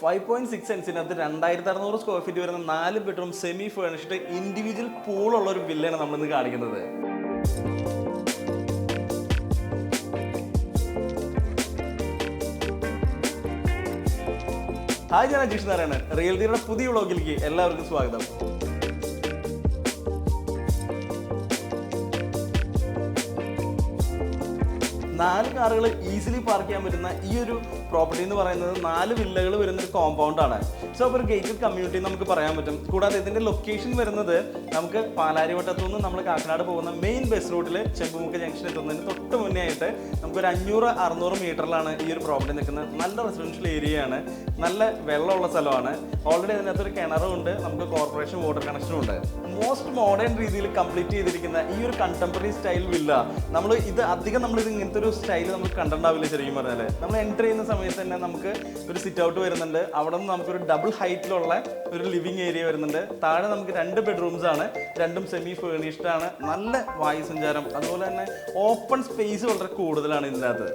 5.6 സെൻസിനകത്ത് 2600 square feet വരുന്ന 4 bedroom semi furnished individual പൂളുള്ള ഒരു വില്ലയാണ് നമ്മളിന്ന് കാണിക്കുന്നത്. ഹായ്, ഞാൻ അജീഷ് നാരായണൻ. റിയൽറ്റിയുടെ പുതിയ വ്ളോഗിലേക്ക് എല്ലാവർക്കും സ്വാഗതം. 4 കാറുകൾ ഈസിലി പാർക്ക് ചെയ്യാൻ പറ്റുന്ന ഈ ഒരു പ്രോപ്പർട്ടി എന്ന് പറയുന്നത് 4 വില്ലകൾ വരുന്ന ഒരു കോമ്പൗണ്ടാണ്. സോ അപ്പോൾ ഒരു ഗേറ്റഡ് കമ്മ്യൂണിറ്റി നമുക്ക് പറയാൻ പറ്റും. കൂടാതെ ഇതിൻ്റെ ലൊക്കേഷൻ വരുന്നത് നമുക്ക് പാലാരിവട്ടത്തു നിന്ന് നമ്മൾ കാക്കനാട് പോകുന്ന മെയിൻ ബസ് റൂട്ടിൽ ചെമ്പുമുക്ക് ജംഗ്ഷൻ എത്തുന്നതിന് തൊട്ട് മുന്നേ ആയിട്ട് നമുക്കൊരു 500-600 മീറ്ററിലാണ് ഈ ഒരു പ്രോപ്പർട്ടി നിൽക്കുന്നത്. നല്ല റെസിഡൻഷ്യൽ ഏരിയയാണ്, നല്ല വെള്ളമുള്ള സ്ഥലമാണ്. ഓൾറെഡി അതിനകത്തൊരു കിണറുണ്ട്, നമുക്ക് കോർപ്പറേഷൻ വാട്ടർ കണക്ഷനും ഉണ്ട്. മോസ്റ്റ് മോഡേൺ രീതിയിൽ കംപ്ലീറ്റ് ചെയ്തിരിക്കുന്ന ഈ ഒരു കണ്ടംപററി സ്റ്റൈൽ വില്ല നമ്മളിത് ഇങ്ങനത്തെ ഒരു സ്റ്റൈൽ നമുക്ക് കണ്ടിട്ടുണ്ടാവില്ല. ശരിക്കും പറഞ്ഞാൽ നമ്മൾ എൻ്റർ ചെയ്യുന്ന സമയത്ത് തന്നെ നമുക്ക് ഒരു സിറ്റ് ഔട്ട് വരുന്നുണ്ട്. അവിടെ നിന്ന് നമുക്കൊരു ഡബിൾ ഹൈറ്റിലുള്ള ഒരു ലിവിങ് ഏരിയ വരുന്നുണ്ട്. താഴെ നമുക്ക് 2 ബെഡ്റൂംസ് ആണ്, രണ്ടും സെമി ഫേർണിഷ്ഡ് ആണ്. നല്ല വായു സഞ്ചാരം, അതുപോലെ തന്നെ ഓപ്പൺ സ്പേസ് വളരെ കൂടുതലാണ് ഇതിനകത്ത്.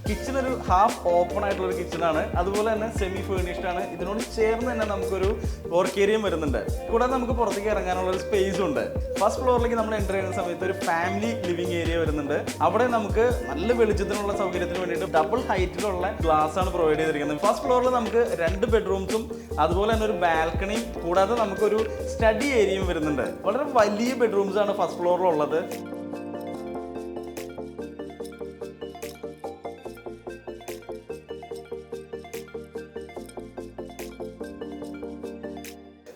കിച്ചൺ ഒരു ഹാഫ് ഓപ്പൺ ആയിട്ടുള്ള ഒരു കിച്ചണാണ്, അതുപോലെ തന്നെ സെമി ഫേർണിഷ്ഡ് ആണ്. ഇതിനോട് ചേർന്ന് തന്നെ നമുക്കൊരു വർക്ക് ഏരിയയും വരുന്നുണ്ട്. കൂടാതെ നമുക്ക് പുറത്തേക്ക് ഇറങ്ങാനുള്ള ഒരു സ്പേസും ഉണ്ട്. ഫസ്റ്റ് ഫ്ലോറിലേക്ക് നമ്മൾ എൻ്റർ ചെയ്യുന്ന സമയത്ത് ഒരു ഫാമിലി ലിവിങ് ഏരിയ വരുന്നുണ്ട്. അവിടെ നമുക്ക് നല്ല വെളിച്ചത്തിനുള്ള സൗകര്യത്തിന് വേണ്ടിയിട്ട് ഡബിൾ ഹൈറ്റിലുള്ള ഗ്ലാസ് ആണ് പ്രൊവൈഡ് ചെയ്തിരിക്കുന്നത്. ഫസ്റ്റ് ഫ്ലോറിൽ നമുക്ക് 2 ബെഡ്റൂംസും അതുപോലെ തന്നെ ഒരു ബാൽക്കണിയും കൂടാതെ നമുക്കൊരു സ്റ്റഡി ഏരിയയും വരുന്നുണ്ട്. വളരെ വലിയ ബെഡ്റൂംസ് ആണ് ഫസ്റ്റ് ഫ്ലോറിലുള്ളത്.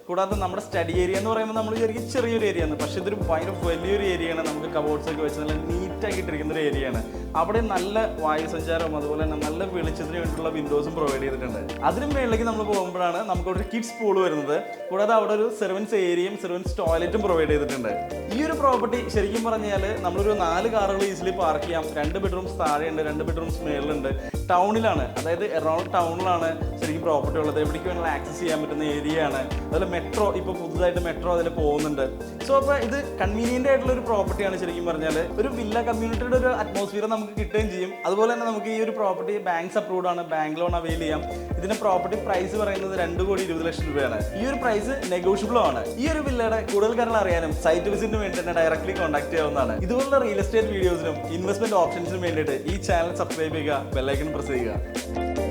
കൂടാതെ നമ്മുടെ സ്റ്റഡി ഏരിയ എന്ന് പറയുമ്പോൾ നമ്മൾ വിചാരിക്കും ചെറിയൊരു ഏരിയ ആണ്, പക്ഷേ ഇതൊരു ഭയങ്കര വലിയൊരു ഏരിയയാണ്. നമുക്ക് കബോർഡ്സ് ഒക്കെ വെച്ച് നല്ല നീറ്റാക്കി ഇട്ടിരിക്കുന്ന ഒരു ഏരിയയാണ്. അവിടെ നല്ല വായു സഞ്ചാരവും അതുപോലെ തന്നെ നല്ല വെളിച്ചത്തിന് വേണ്ടിയിട്ടുള്ള വിൻഡോസും പ്രൊവൈഡ് ചെയ്തിട്ടുണ്ട്. അതിന് മേളിലേക്ക് നമ്മൾ പോകുമ്പോഴാണ് നമുക്ക് അവിടെ ഒരു കിഡ്സ് പൂൾ വരുന്നത്. കൂടാതെ അവിടെ ഒരു സെർവൻസ് ഏരിയയും സെർവൻസ് ടോയ്ലറ്റും പ്രൊവൈഡ് ചെയ്തിട്ടുണ്ട്. ഈ ഒരു പ്രോപ്പർട്ടി ശരിക്കും പറഞ്ഞാൽ നമ്മളൊരു 4 കാറുകൾ ഈസിലി പാർക്ക് ചെയ്യാം. 2 ബെഡ്റൂംസ് താഴെയുണ്ട്, 2 ബെഡ്റൂംസ് മേളിലുണ്ട്. ടൗണിലാണ്, അതായത് എറണാകുളം ടൗണിലാണ് ശരിക്കും പ്രോപ്പർട്ടി ഉള്ളത്. എവിടേക്ക് വേണമെങ്കിലും ആക്സസ് ചെയ്യാൻ പറ്റുന്ന ഏരിയ ആണ്. അതുപോലെ മെട്രോ, ഇപ്പോൾ പുതുതായിട്ട് മെട്രോ അതിൽ പോകുന്നുണ്ട്. സോ അപ്പോൾ ഇത് കൺവീനിയൻ്റ് ആയിട്ടുള്ള ഒരു പ്രോപ്പർട്ടിയാണ്. ശരിക്കും പറഞ്ഞാൽ ഒരു വില്ല കമ്മ്യൂണിറ്റിയുടെ ഒരു അറ്റ്മോസ്ഫിയർ നമുക്ക് കിട്ടുകയും ചെയ്യും. അതുപോലെ തന്നെ നമുക്ക് ഈ ഒരു പ്രോപ്പർട്ടി ബാങ്ക്സ് അപ്രൂവ്ഡ് ആണ്, ബാങ്ക് ലോൺ അവൈൽ ചെയ്യാം. ഇതിന്റെ പ്രോപ്പർട്ടി പ്രൈസ് പറയുന്നത് 2,20,00,000 രൂപയാണ്. ഈ ഒരു പ്രൈസ് നെഗോഷ്യബിളും ആണ്. ഈ ഒരു വില്ലയുടെ കൂടുതൽ കാര്യങ്ങൾ അറിയാനും സൈറ്റ് വിസിറ്റിന് വേണ്ടി തന്നെ ഡയറക്ട്ലി കോൺടാക്ട് ചെയ്യാവുന്നതാണ്. ഇതുപോലുള്ള റിയൽ എസ്റ്റേറ്റ് വീഡിയോസിനും ഇൻവെസ്റ്റ്മെന്റ് ഓപ്ഷൻസിനും വേണ്ടിയിട്ട് ഈ ചാനൽ സബ്സ്ക്രൈബ് ചെയ്യുക, ബെൽ ഐക്കൺ പ്രസ് ചെയ്യുക.